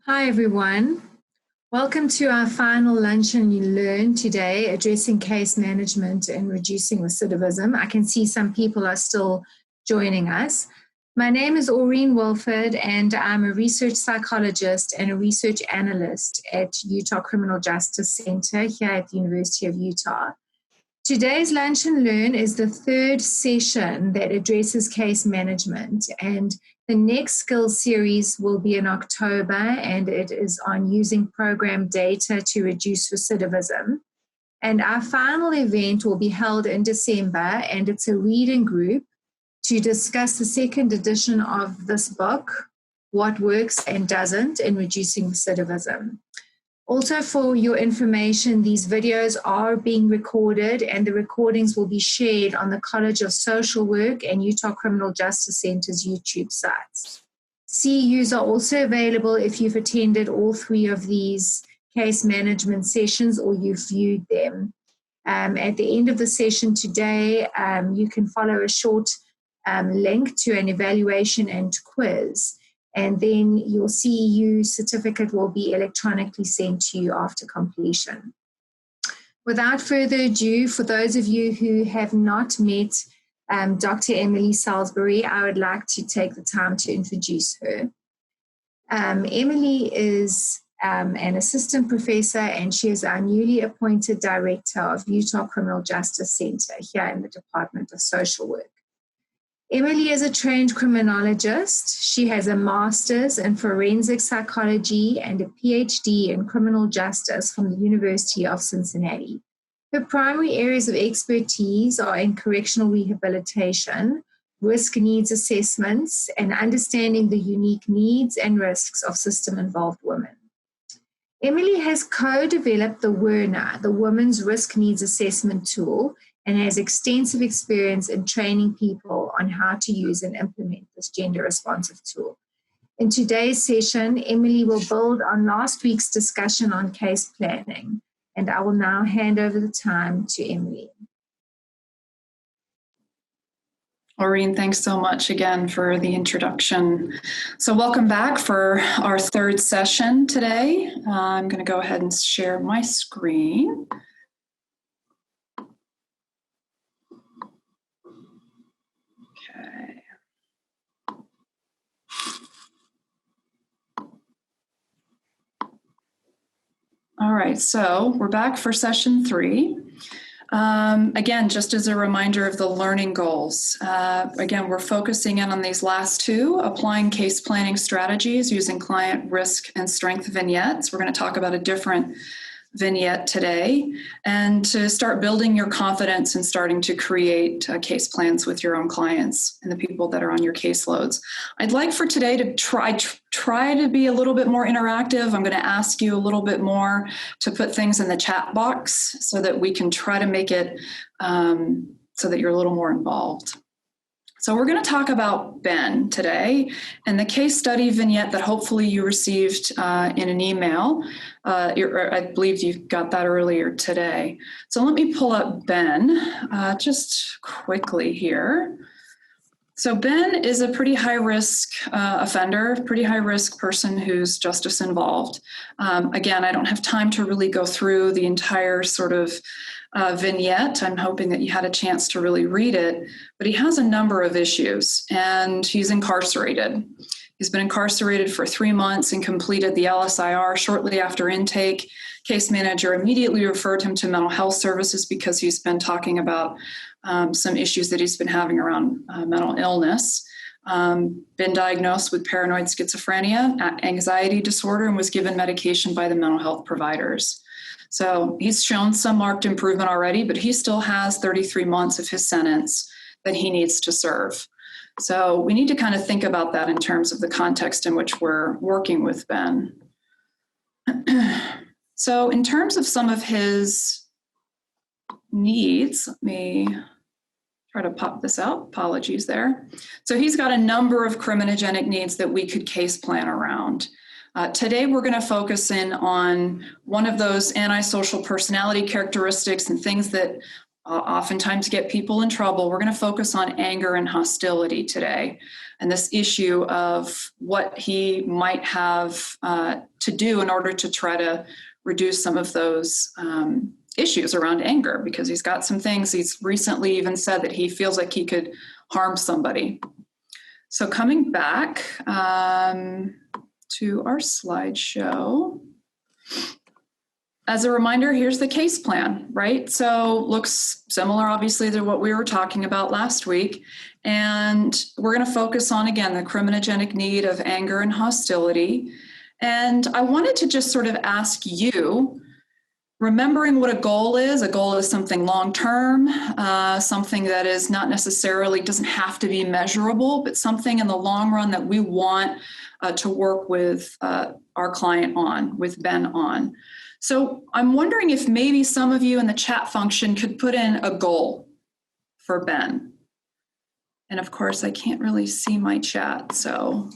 Hi everyone. Welcome to our final Lunch and Learn today, addressing case management and reducing recidivism. I can see some people are still joining us. My name is Aureen Wilford and I'm a research psychologist and a research analyst at Utah Criminal Justice Center here at the University of Utah. Today's Lunch and Learn is the third session that addresses case management, and the next Skills Series will be in October, and it is on using program data to reduce recidivism. And our final event will be held in December, and it's a reading group to discuss the second edition of this book, What Works and Doesn't in Reducing Recidivism. Also, for your information, these videos are being recorded and the recordings will be shared on the College of Social Work and Utah Criminal Justice Center's YouTube sites. CEUs are also available if you've attended all three of these case management sessions or you've viewed them. At the end of the session today, you can follow a short link to an evaluation and quiz. And then your CEU certificate will be electronically sent to you after completion. Without further ado, for those of you who have not met Dr. Emily Salisbury, I would like to take the time to introduce her. Emily is an assistant professor and she is our newly appointed director of Utah Criminal Justice Center here in the Department of Social Work. Emily is a trained criminologist. She has a master's in forensic psychology and a PhD in criminal justice from the University of Cincinnati. Her primary areas of expertise are in correctional rehabilitation, risk needs assessments, and understanding the unique needs and risks of system-involved women. Emily has co-developed the WERNA, the Women's Risk Needs Assessment Tool, and has extensive experience in training people on how to use and implement this gender-responsive tool. In today's session, Emily will build on last week's discussion on case planning, and I will now hand over the time to Emily. Aureen, thanks so much again for the introduction. So welcome back for our third session today. I'm going to go ahead and share my screen. Okay. All right, so we're back for session 3. Again, just as a reminder of the learning goals, again, we're focusing in on these last two, applying case planning strategies using client risk and strength vignettes. We're going to talk about a different vignette today, and to start building your confidence and starting to create case plans with your own clients and the people that are on your caseloads. I'd like for today to try to be a little bit more interactive. I'm going to ask you a little bit more to put things in the chat box so that we can try to make it so that you're a little more involved. So we're going to talk about Ben today and the case study vignette that hopefully you received in an email. I believe you got that earlier today. So let me pull up Ben just quickly here. So Ben is a pretty high-risk offender, pretty high-risk person who's justice involved. Again, I don't have time to really go through the entire sort of vignette. I'm hoping that you had a chance to really read it, but he has a number of issues and he's incarcerated. He's been incarcerated for 3 months and completed the LSIR shortly after intake. Case manager immediately referred him to mental health services because he's been talking about some issues that he's been having around mental illness. Been diagnosed with paranoid schizophrenia, anxiety disorder, and was given medication by the mental health providers. So he's shown some marked improvement already, but he still has 33 months of his sentence that he needs to serve. So we need to kind of think about that in terms of the context in which we're working with Ben. So in terms of some of his needs, let me try to pop this out. Apologies there. So he's got a number of criminogenic needs that we could case plan around. Today, we're going to focus in on one of those antisocial personality characteristics and things that oftentimes get people in trouble. We're going to focus on anger and hostility today, and this issue of what he might have to do in order to try to reduce some of those issues around anger, because he's got some things. He's recently even said that he feels like he could harm somebody. So coming back to our slideshow. As a reminder, here's the case plan, right? So looks similar, obviously, to what we were talking about last week. And we're going to focus on, again, the criminogenic need of anger and hostility. And I wanted to just sort of ask you, remembering what a goal is something long-term, something that is not necessarily, doesn't have to be measurable, but something in the long run that we want to work with our client on, with Ben on. So I'm wondering if maybe some of you in the chat function could put in a goal for Ben. And of course, I can't really see my chat, so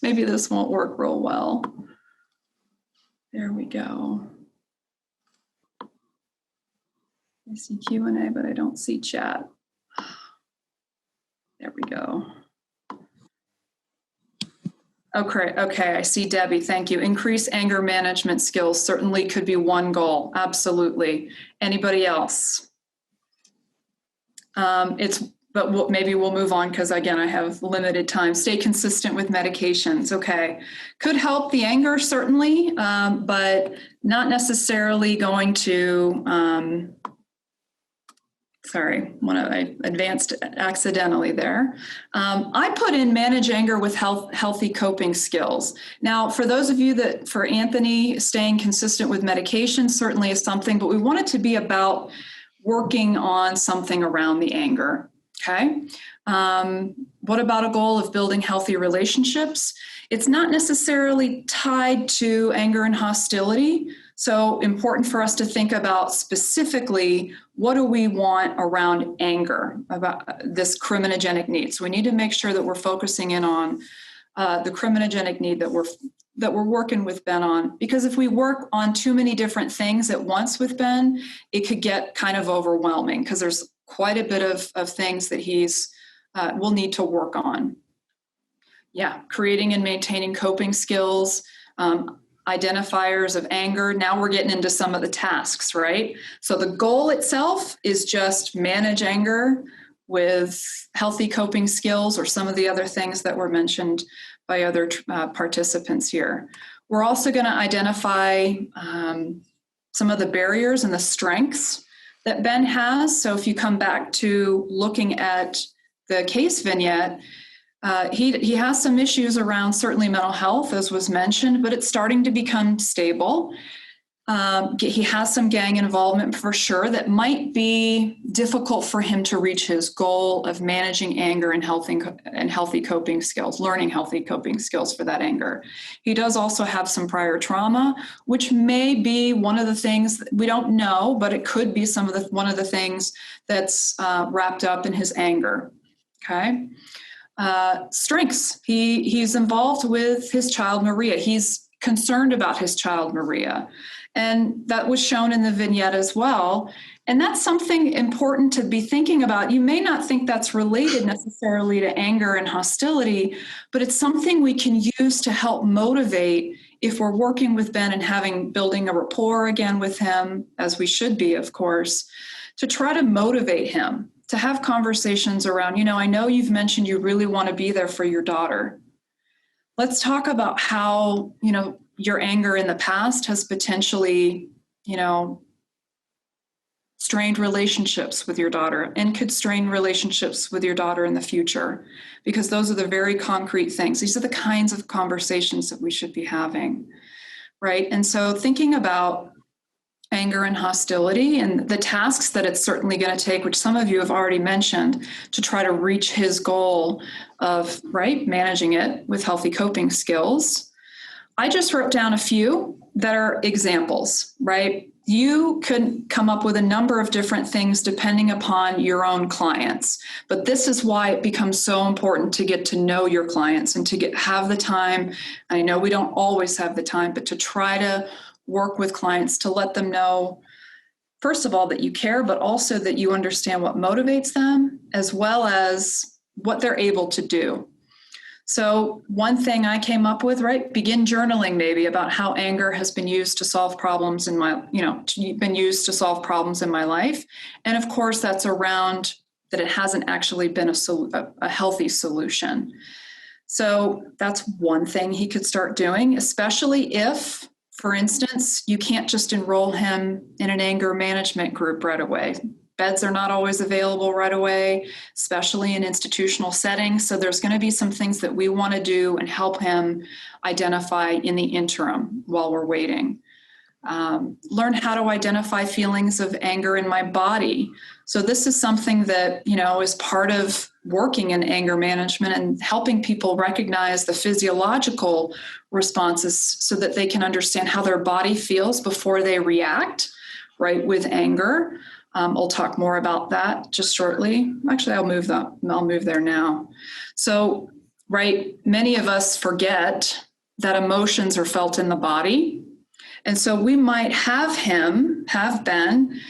maybe this won't work real well. There we go. I see Q&A, but I don't see chat. There we go. Okay, I see Debbie, thank you. Increase anger management skills certainly could be one goal, absolutely. Anybody else? But maybe we'll move on because, again, I have limited time. Stay consistent with medications, okay. Could help the anger, certainly, but not necessarily going to, I advanced accidentally there. I put in manage anger with healthy coping skills. Now, for those of you that, for Anthony, staying consistent with medication certainly is something, but we want it to be about working on something around the anger, okay? What about a goal of building healthy relationships? It's not necessarily tied to anger and hostility. So important for us to think about specifically, what do we want around anger, about this criminogenic need? So we need to make sure that we're focusing in on the criminogenic need that we're working with Ben on. Because if we work on too many different things at once with Ben, it could get kind of overwhelming because there's quite a bit of things that will need to work on. Yeah, creating and maintaining coping skills, identifiers of anger. Now we're getting into some of the tasks, right? So the goal itself is just manage anger with healthy coping skills, or some of the other things that were mentioned by other participants here. We're also going to identify some of the barriers and the strengths that Ben has. So if you come back to looking at the case vignette, he has some issues around certainly mental health, as was mentioned, but it's starting to become stable. He has some gang involvement for sure that might be difficult for him to reach his goal of managing anger and healthy coping skills, learning healthy coping skills for that anger. He does also have some prior trauma, which may be one of the things we don't know, but it could be one of the things that's wrapped up in his anger. Okay. Strengths. He's involved with his child, Maria. He's concerned about his child, Maria. And that was shown in the vignette as well. And that's something important to be thinking about. You may not think that's related necessarily to anger and hostility, but it's something we can use to help motivate if we're working with Ben and building a rapport again with him, as we should be, of course, to try to motivate him, to have conversations around, I know you've mentioned you really want to be there for your daughter. Let's talk about how, your anger in the past has potentially, strained relationships with your daughter and could strain relationships with your daughter in the future, because those are the very concrete things. These are the kinds of conversations that we should be having, right? And so thinking about anger and hostility and the tasks that it's certainly going to take, which some of you have already mentioned, to try to reach his goal of, managing it with healthy coping skills. I just wrote down a few that are examples, right? You could come up with a number of different things depending upon your own clients, but this is why it becomes so important to get to know your clients and to have the time. I know we don't always have the time, but to try to work with clients to let them know first of all, that you care, but also that you understand what motivates them, as well as what they're able to do. So one thing I came up with, right, begin journaling maybe about how anger has been used to solve problems in my, been used to solve problems in my life. And of course, that's around that it hasn't actually been a healthy solution. So that's one thing he could start doing, especially if, for instance, you can't just enroll him in an anger management group right away. Beds are not always available right away, especially in institutional settings. So there's going to be some things that we want to do and help him identify in the interim while we're waiting. Learn how to identify feelings of anger in my body. So this is something that, is part of working in anger management and helping people recognize the physiological responses so that they can understand how their body feels before they react, right, with anger. I'll talk more about that just shortly. Actually, I'll move there now. So, right, many of us forget that emotions are felt in the body. And so we might have Ben,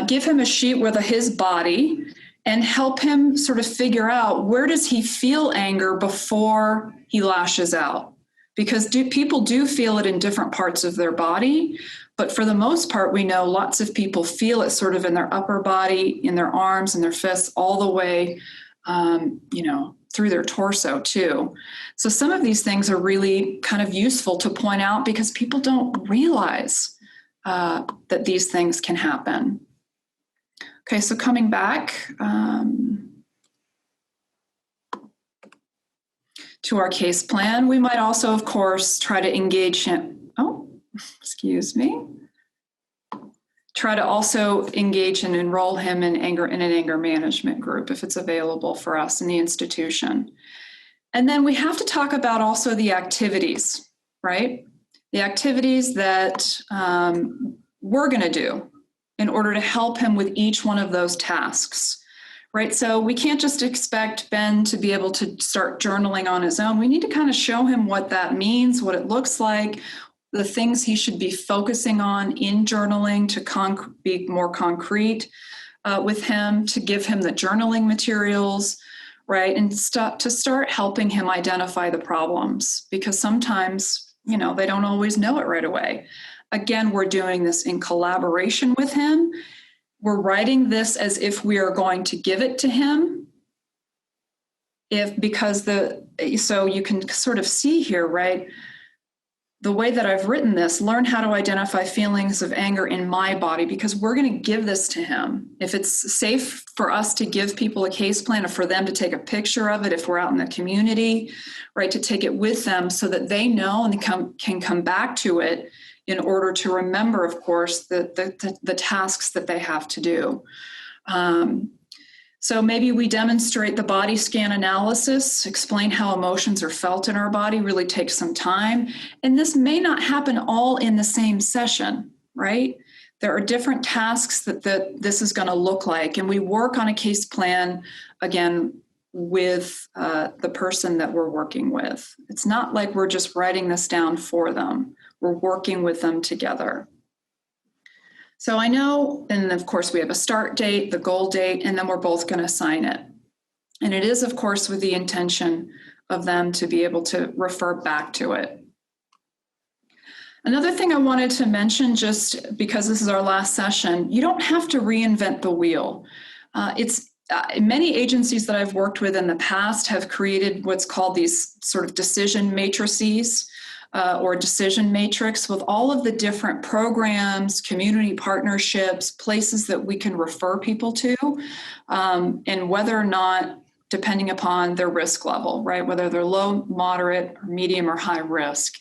give him a sheet with his body and help him sort of figure out where does he feel anger before he lashes out. Because people do feel it in different parts of their body. But for the most part, we know lots of people feel it sort of in their upper body, in their arms and their fists, all the way, through their torso too. So some of these things are really kind of useful to point out because people don't realize that these things can happen. Okay, so coming back to our case plan, we might also, of course, try to engage him. Try to also engage and enroll him in an anger management group if it's available for us in the institution. And then we have to talk about also the activities, right? The activities that we're going to do in order to help him with each one of those tasks, right? So we can't just expect Ben to be able to start journaling on his own. We need to kind of show him what that means, what it looks like, the things he should be focusing on in journaling to be more concrete with him, to give him the journaling materials, right? And to start helping him identify the problems because sometimes, they don't always know it right away. Again, we're doing this in collaboration with him. We're writing this as if we are going to give it to him. So you can sort of see here, right? The way that I've written this, learn how to identify feelings of anger in my body, because we're going to give this to him. If it's safe for us to give people a case plan or for them to take a picture of it, if we're out in the community, right, to take it with them so that they know and can come back to it in order to remember, of course, the tasks that they have to do. So maybe we demonstrate the body scan analysis, explain how emotions are felt in our body, really takes some time. And this may not happen all in the same session, right? There are different tasks that this is going to look like. And we work on a case plan, again, with the person that we're working with. It's not like we're just writing this down for them. We're working with them together. So I know, and of course we have a start date, the goal date, and then we're both going to sign it. And it is, of course, with the intention of them to be able to refer back to it. Another thing I wanted to mention, just because this is our last session, you don't have to reinvent the wheel. Many agencies that I've worked with in the past have created what's called these sort of decision matrices, or decision matrix with all of the different programs, community partnerships, places that we can refer people to, and whether or not, depending upon their risk level, right? Whether they're low, moderate, or medium, or high risk.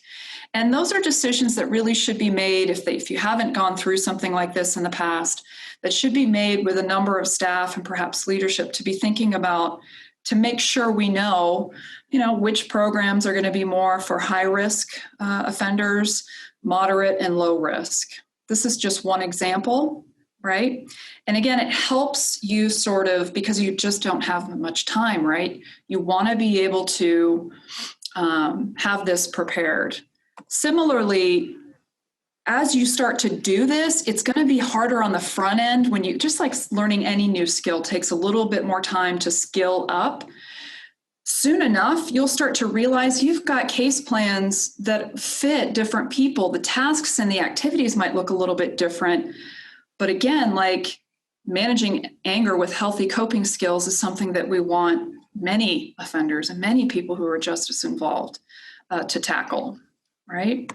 And those are decisions that really should be made if you haven't gone through something like this in the past, that should be made with a number of staff and perhaps leadership to be thinking about to make sure we know, which programs are going to be more for high risk offenders, moderate and low risk. This is just one example, right? And again, it helps you sort of, because you just don't have much time, right? You want to be able to have this prepared. Similarly, as you start to do this, it's going to be harder on the front end when you, just like learning any new skill takes a little bit more time to skill up. Soon enough, you'll start to realize you've got case plans that fit different people. The tasks and the activities might look a little bit different. But again, like managing anger with healthy coping skills is something that we want many offenders and many people who are justice involved to tackle, right?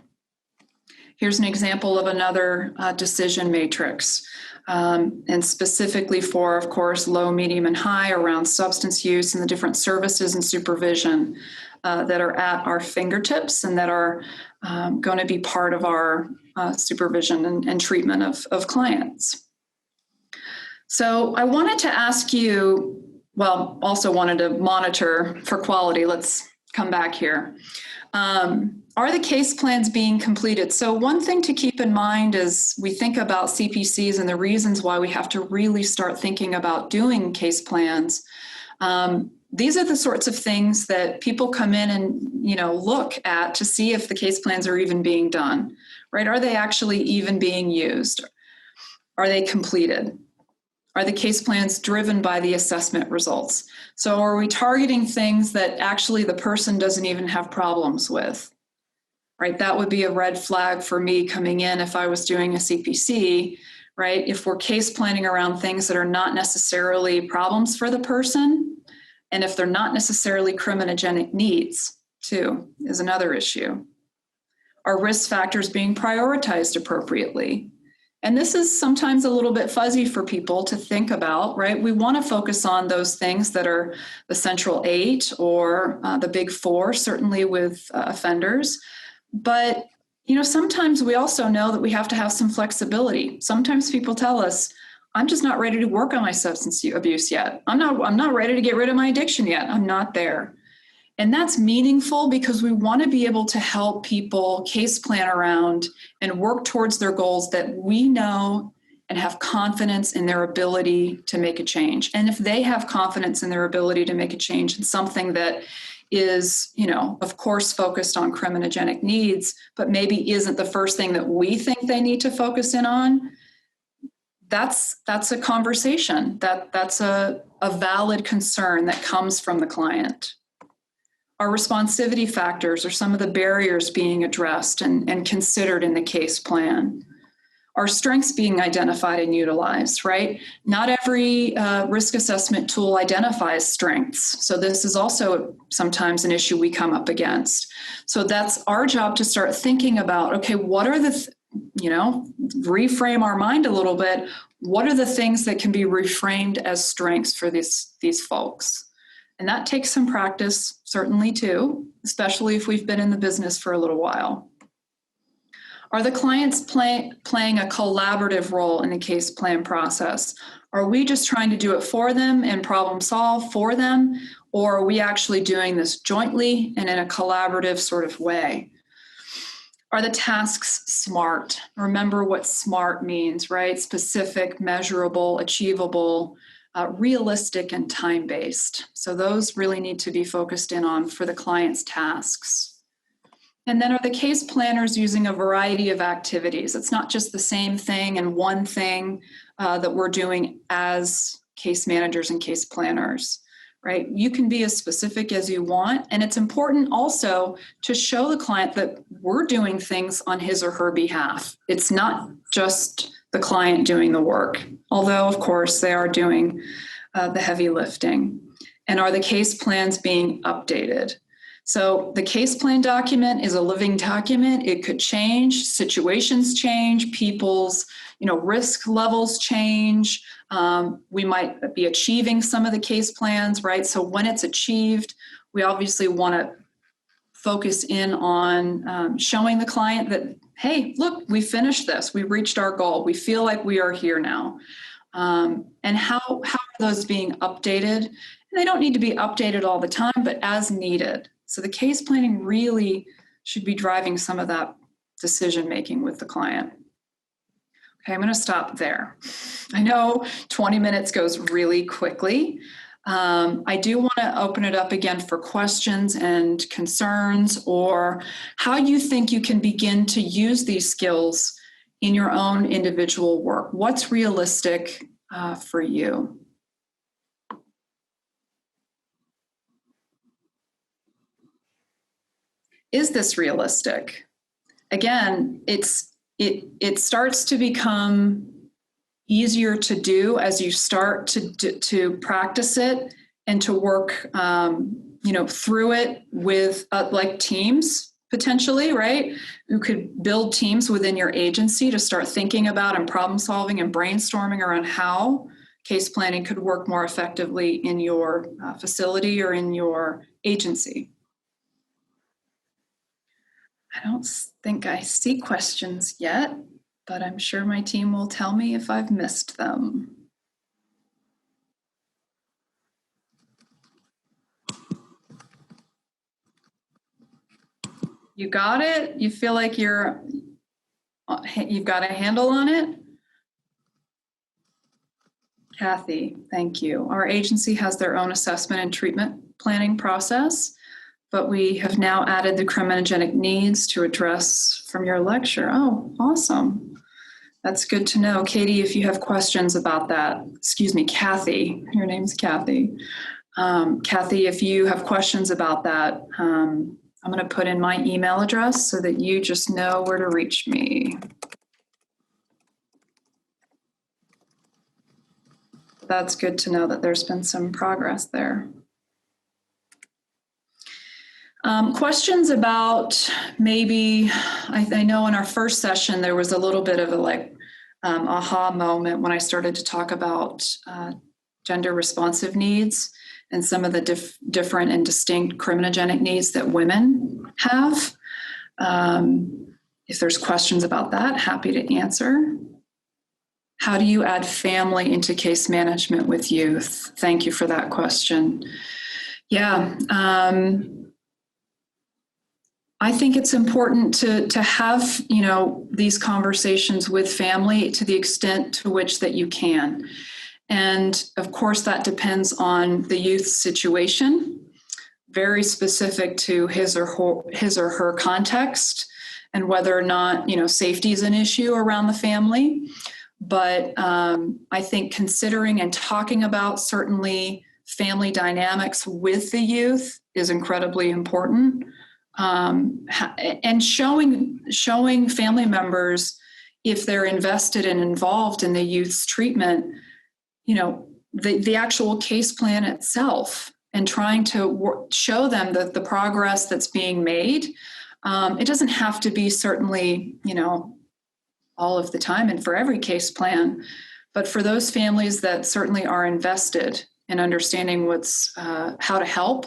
Here's an example of another decision matrix, and specifically for, of course, low, medium, and high around substance use and the different services and supervision that are at our fingertips and that are going to be part of our supervision and treatment of clients. So I wanted to ask you, well, also wanted to monitor for quality. Let's come back here. Are the case plans being completed? So one thing to keep in mind as we think about CPCs and the reasons why we have to really start thinking about doing case plans, these are the sorts of things that people come in and, look at to see if the case plans are even being done, right? Are they actually even being used? Are they completed? Are the case plans driven by the assessment results? So are we targeting things that actually the person doesn't even have problems with? Right, that would be a red flag for me coming in if I was doing a CPC, right? If we're case planning around things that are not necessarily problems for the person, and if they're not necessarily criminogenic needs, too, is another issue. Are risk factors being prioritized appropriately? And this is sometimes a little bit fuzzy for people to think about, right? We want to focus on those things that are the central 8 or the big 4, certainly with offenders. But, sometimes we also know that we have to have some flexibility. Sometimes people tell us, I'm just not ready to work on my substance abuse yet. I'm not ready to get rid of my addiction yet. I'm not there. And that's meaningful because we want to be able to help people case plan around and work towards their goals that we know and have confidence in their ability to make a change. And if they have confidence in their ability to make a change in something that is, of course, focused on criminogenic needs, but maybe isn't the first thing that we think they need to focus in on, that's a conversation. That's a valid concern that comes from the client. Our responsivity factors are some of the barriers being addressed and considered in the case plan. Our strengths being identified and utilized, right? Not every risk assessment tool identifies strengths. So this is also sometimes an issue we come up against. So that's our job to start thinking about, okay, what are the, reframe our mind a little bit. What are the things that can be reframed as strengths for these folks? And that takes some practice, certainly too, especially if we've been in the business for a little while. Are the clients playing a collaborative role in the case plan process? Are we just trying to do it for them and problem solve for them? Or are we actually doing this jointly and in a collaborative sort of way? Are the tasks SMART? Remember what SMART means, right? Specific, measurable, achievable, realistic, and time-based. So those really need to be focused in on for the client's tasks. And then are the case planners using a variety of activities? It's not just the same thing and one thing that we're doing as case managers and case planners, right? You can be as specific as you want. And it's important also to show the client that we're doing things on his or her behalf. It's not just the client doing the work, although, of course, they are doing the heavy lifting. And are the case plans being updated? So the case plan document is a living document. It could change, situations change, people's risk levels change. We might be achieving some of the case plans, right? So when it's achieved, we obviously want to focus in on showing the client that, hey, look, we finished this. We reached our goal. We feel like we are here now. And how are those being updated? And they don't need to be updated all the time, but as needed. So the case planning really should be driving some of that decision-making with the client. Okay, I'm going to stop there. I know 20 minutes goes really quickly. I do want to open it up again for questions and concerns or how you think you can begin to use these skills in your own individual work. What's realistic for you? Is this realistic? Again, it starts to become easier to do as you start to practice it and to work through it with like teams potentially, right? You could build teams within your agency to start thinking about and problem solving and brainstorming around how case planning could work more effectively in your facility or in your agency. I don't think I see questions yet, but I'm sure my team will tell me if I've missed them. You got it? You feel like you've got a handle on it? Kathy, thank you. Our agency has their own assessment and treatment planning process, but we have now added the criminogenic needs to address from your lecture. Oh, awesome. That's good to know. Katie, if you have questions about that, excuse me, Kathy, your name's Kathy. Kathy, if you have questions about that, I'm going to put in my email address so that you just know where to reach me. That's good to know that there's been some progress there. Questions about maybe, I know in our first session there was a little bit of a aha moment when I started to talk about gender responsive needs and some of the different and distinct criminogenic needs that women have. If there's questions about that, happy to answer. How do you add family into case management with youth? Thank you for that question. Yeah. I think it's important to have, these conversations with family to the extent to which that you can. And of course, that depends on the youth's situation, very specific to his or her context and whether or not, safety is an issue around the family. But I think considering and talking about certainly family dynamics with the youth is incredibly important. And showing family members, if they're invested and involved in the youth's treatment, the actual case plan itself, and trying to show them the progress that's being made. It doesn't have to be certainly, all of the time and for every case plan, but for those families that certainly are invested in understanding how to help,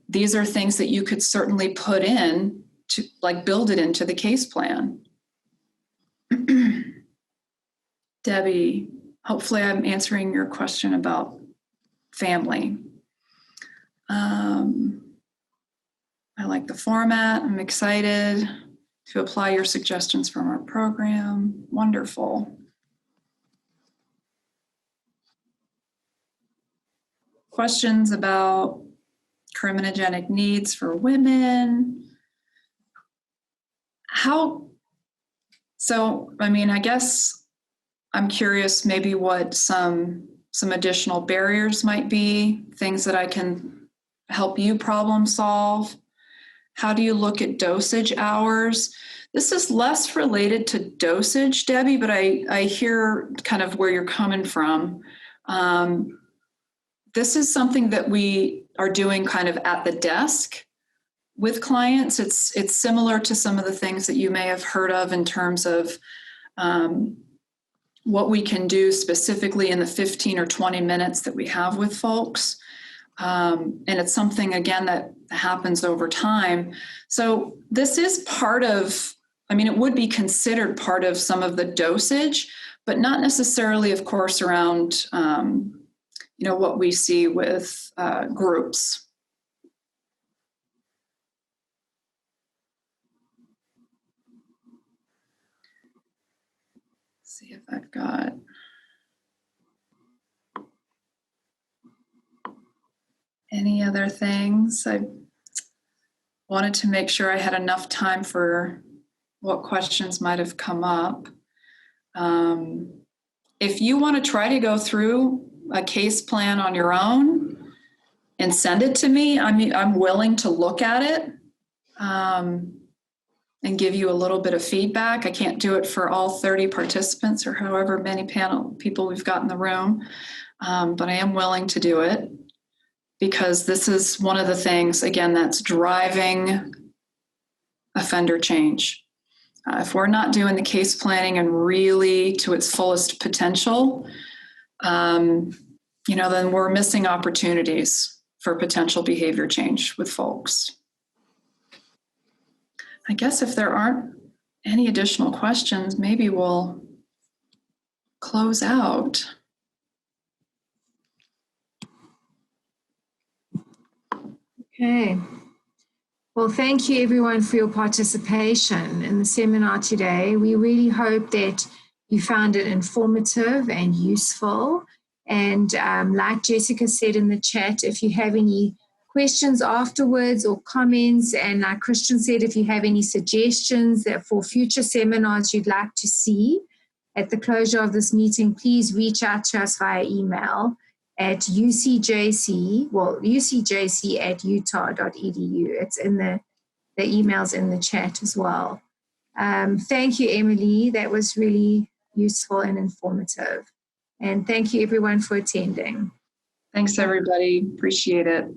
these are things that you could certainly put in to build it into the case plan. Debbie, hopefully I'm answering your question about family. I like the format. I'm excited to apply your suggestions from our program. Wonderful. Questions about criminogenic needs for women. I guess I'm curious maybe what some additional barriers might be, things that I can help you problem solve. How do you look at dosage hours? This is less related to dosage, Debbie, but I hear kind of where you're coming from. This is something that we are doing kind of at the desk with clients. It's similar to some of the things that you may have heard of in terms of what we can do specifically in the 15 or 20 minutes that we have with folks. And it's something, again, that happens over time. So this is part of, it would be considered part of some of the dosage, but not necessarily, of course, around, what we see with groups. Let's see if I've got... Any other things? I wanted to make sure I had enough time for what questions might have come up. If you want to try to go through a case plan on your own and send it to me, I'm willing to look at it and give you a little bit of feedback. I can't do it for all 30 participants or however many panel people we've got in the room, but I am willing to do it because this is one of the things, again, that's driving offender change. If we're not doing the case planning and really to its fullest potential, then we're missing opportunities for potential behavior change with folks. I guess if there aren't any additional questions, maybe we'll close out. Okay. Well, thank you everyone for your participation in the seminar today. We really hope that you found it informative and useful. And like Jessica said in the chat, if you have any questions afterwards or comments, and like Christian said, if you have any suggestions that for future seminars you'd like to see at the closure of this meeting, please reach out to us via email at ucjc@utah.edu. It's in the emails in the chat as well. Thank you, Emily. That was really useful and informative. And thank you everyone for attending. Thanks everybody. Appreciate it.